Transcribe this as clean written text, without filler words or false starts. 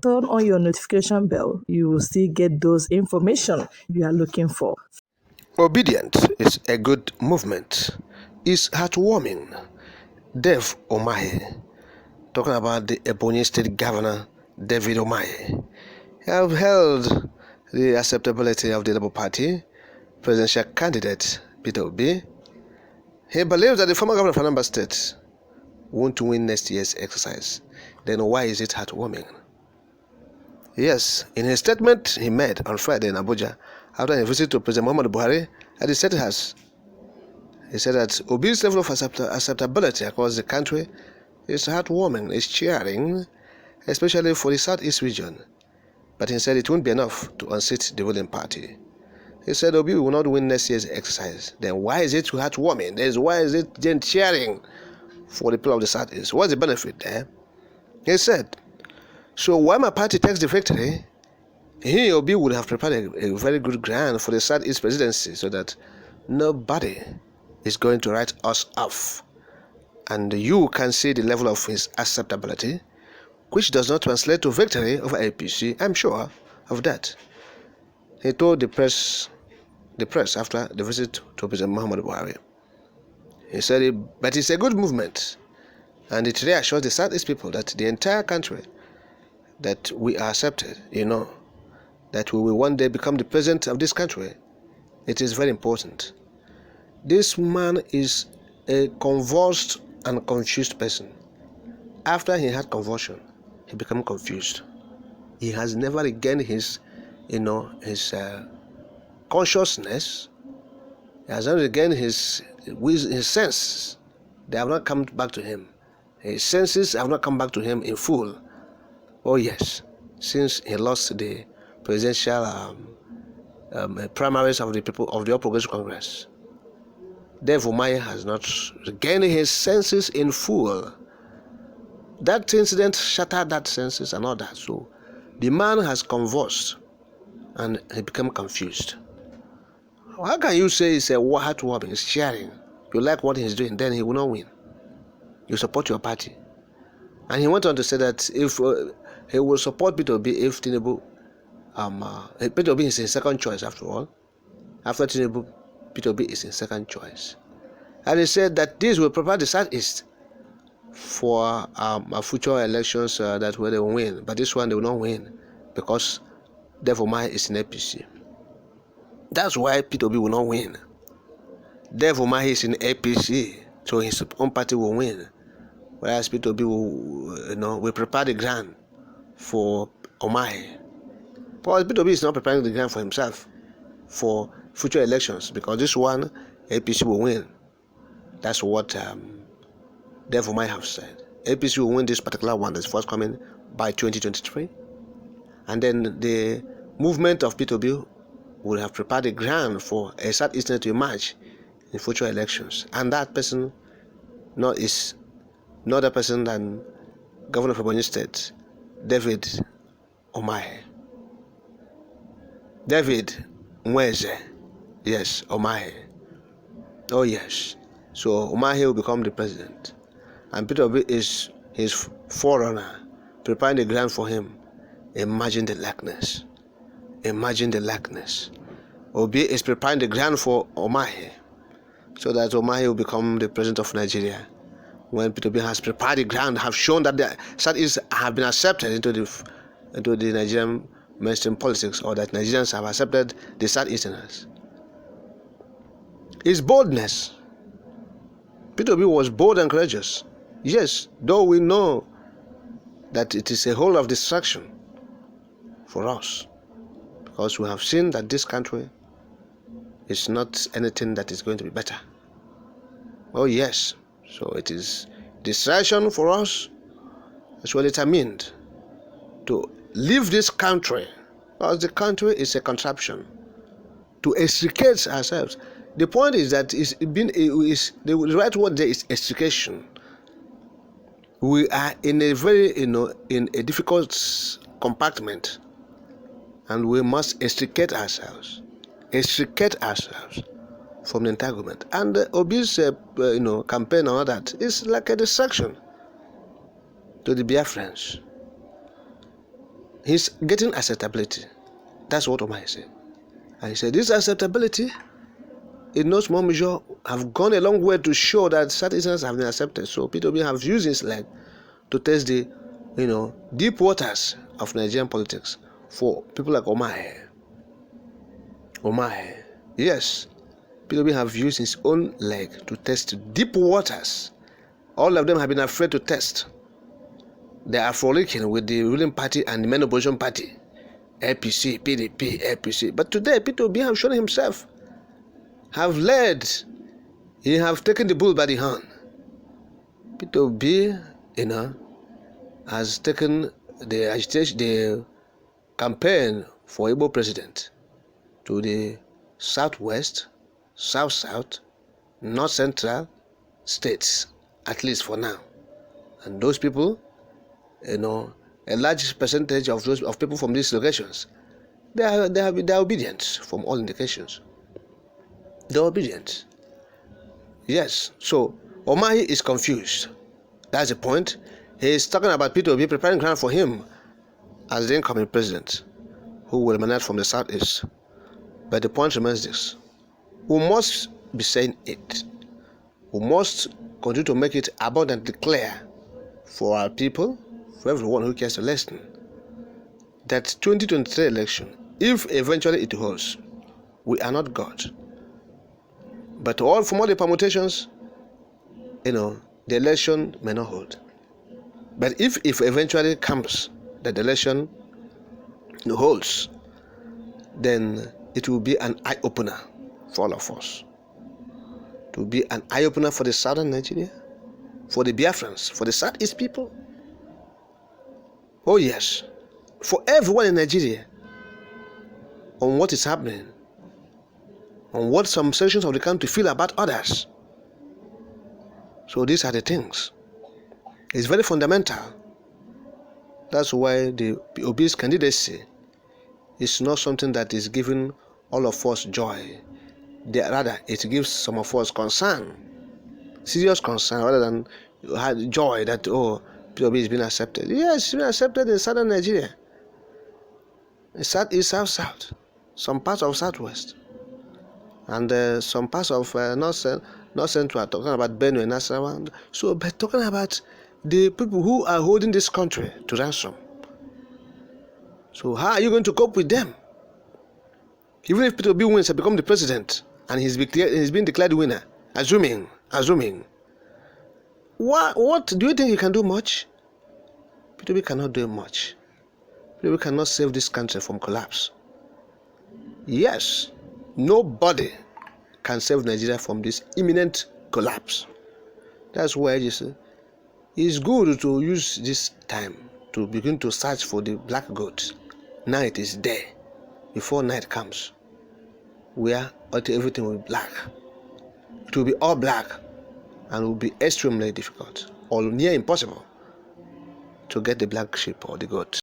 turn on your notification bell. You will still get those information you are looking for. Obedience is a good movement. It's heartwarming. Dev Umahi, talking about the Ebonyi State Governor David Umahi, have held the acceptability of the Labour Party presidential candidate Peter Obi. He believes that the former governor of Anambra State won't win next year's exercise. Then why is it heartwarming? Yes, in his statement he made on Friday in Abuja after a visit to President Muhammadu Buhari at the State House, he said that Obi's level of acceptability across the country is heartwarming, is cheering, especially for the Southeast region. But he said it won't be enough to unseat the ruling party. He said Obi will not win next year's exercise. Then why is it heartwarming? Why is it then cheering for the people of the Southeast? What's the benefit there? He said, so while my party takes the victory, he, Obi, would have prepared a very good ground for the Southeast presidency so that nobody is going to write us off. And you can see the level of his acceptability, which does not translate to victory over APC. I'm sure of that. He told the press after the visit to President Muhammadu Buhari. He said, but it's a good movement, and it reassures the Southeast people that the entire country, that we are accepted, that we will one day become the president of this country. It is very important. This man is a convulsed and confused person. After he had convulsion, he became confused. He has never regained his consciousness. He has not regained his senses. They have not come back to him. His senses have not come back to him in full. Oh yes, since he lost the presidential primaries of the people of the All Progressive Congress, Dev Umahi has not regained his senses in full. That incident shattered that senses and all that. So the man has convulsed and he became confused. How can you say it's a heartwarming, it's cheering? You like what he's doing, then he will not win. You support your party. And he went on to say that if he will support Peter Obi if Tinubu, Peter Obi is his second choice after all. After Tinubu, Peter Obi is his second choice. And he said that this will prepare the Southeast for future elections that where they will win. But this one they will not win because Dev Umahi is in APC. That's why Peter Obi will not win. Dev Umahi is in APC, so his own party will win. Whereas Peter Obi will prepare the ground for Umahi. Because Peter Obi is not preparing the ground for himself for future elections, because this one APC will win. That's what Dev Umahi have said. APC will win this particular one that's forthcoming by 2023. And then the movement of Peter Obi will have prepared the ground for a Southeastern to emerge in future elections. And that person is no other person than Governor of Ebonyi State, David Umahi. David Mweze. Yes, Umahi. Oh yes. So Umahi will become the president. And Peter Obi is his forerunner, preparing the ground for him. Imagine the likeness. Imagine the likeness. Obi is preparing the ground for Umahi, so that Umahi will become the president of Nigeria. When Peter Obi has prepared the ground, have shown that the Southeast have been accepted into the Nigerian mainstream politics, or that Nigerians have accepted the Southeasterners. His boldness. Peter Obi was bold and courageous. Yes, though we know that it is a hole of distraction for us, because we have seen that this country is not anything that is going to be better. Oh yes, so it is distraction for us as well determined to leave this country, because the country is a contraption to extricate ourselves. The point is that the right word there is extrication. We are in a very in a difficult compartment, and we must extricate ourselves from the entanglement. And Obi's campaign and all that is like a distraction to the Biafrans. he's getting acceptability. That's what Umahi said. And he said this acceptability, in no small measure, have gone a long way to show that citizens have been accepted. So Peter Obi have used his leg to test the, deep waters of Nigerian politics for people like Umahi. Yes, Peter Obi have used his own leg to test deep waters. All of them have been afraid to test. They are frolicking with the ruling party and the main opposition party, APC, PDP, APC. But today, Peter Obi have shown himself, have led. He have taken the bull by the horn. Peter Obi, has taken the agitation, the campaign for Igbo president to the southwest, south, north central states, at least for now. And those people, a large percentage of people from these locations, they are obedient from all indications. They're obedient. Yes. So Umahi is confused. That's the point. He is talking about Peter Obi preparing ground for him as the incoming president, who will emanate from the southeast. But the point remains this: we must be saying it. We must continue to make it abundantly clear for our people, for everyone who cares to listen, that 2023 election, if eventually it holds, we are not God. But from all the permutations, the election may not hold. But if eventually comes that the election holds, then it will be an eye-opener for all of us. It will be an eye-opener for the southern Nigeria, for the Biafrans, for the southeast people. Oh yes, for everyone in Nigeria, on what is happening, on what some sections of the country feel about others. So these are the things. It's very fundamental. That's why the Obi's candidacy is not something that is giving all of us joy. Rather, it gives some of us concern, serious concern, rather than joy that, Obi is being accepted. Yes, it's been accepted in southern Nigeria. In southeast, south, some parts of southwest, and some parts of north central, talking about Benue and Nasarawa. So, but talking about the people who are holding this country to ransom. So how are you going to cope with them? Even if Peter Obi wins and become the president, and he's been declared winner, assuming, what do you think he can do much? Peter Obi cannot do much. Peter Obi cannot save this country from collapse. Yes, nobody can save Nigeria from this imminent collapse. That's why it's good to use this time to begin to search for the black goat. Now it is there, before night comes, where everything will be black. It will be all black, and will be extremely difficult, or near impossible, to get the black sheep or the goat.